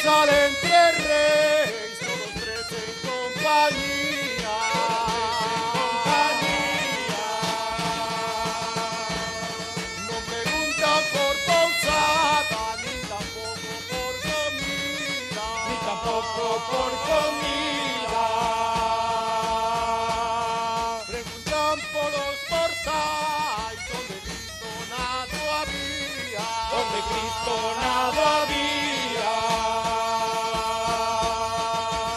salen tres reis, todos tres en compañía. No preguntan por posada, ni tampoco por comida, ni tampoco por comida. Preguntan por los portales, donde Cristo nada había, Donde Cristo nada había.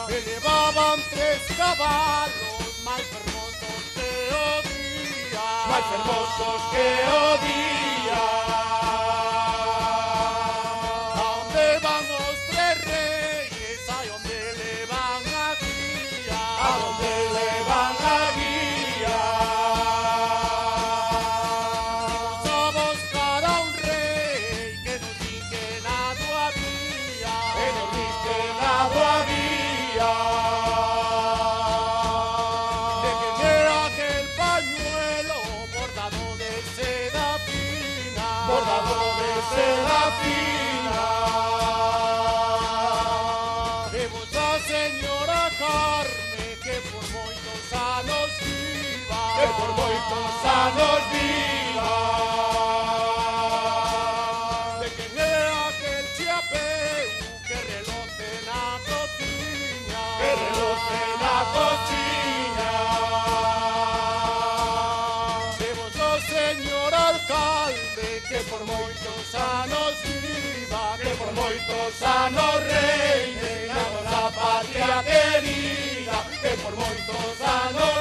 que llevaban tres caballos más hermosos que odía, Más hermosos que odía. ¿A dónde van los tres reyes? ¿A dónde le van a guiar? ¿A dónde le van a guiar? Vamos a buscar a un rey que nos dice que nada había, Que nos dice nada había. de que era aquel pañuelo bordado de seda fina, Bordado de seda fina. Vemos a señora carne que por moitos anos viva, Que por moitos anos viva. de que era aquel chiapeu que reloce na cociña, Que reloce na cociña. Vemos ao señor alcalde que por moitos anos viva, Que por moitos anos reine na nosa patria querida. Que por moitos anos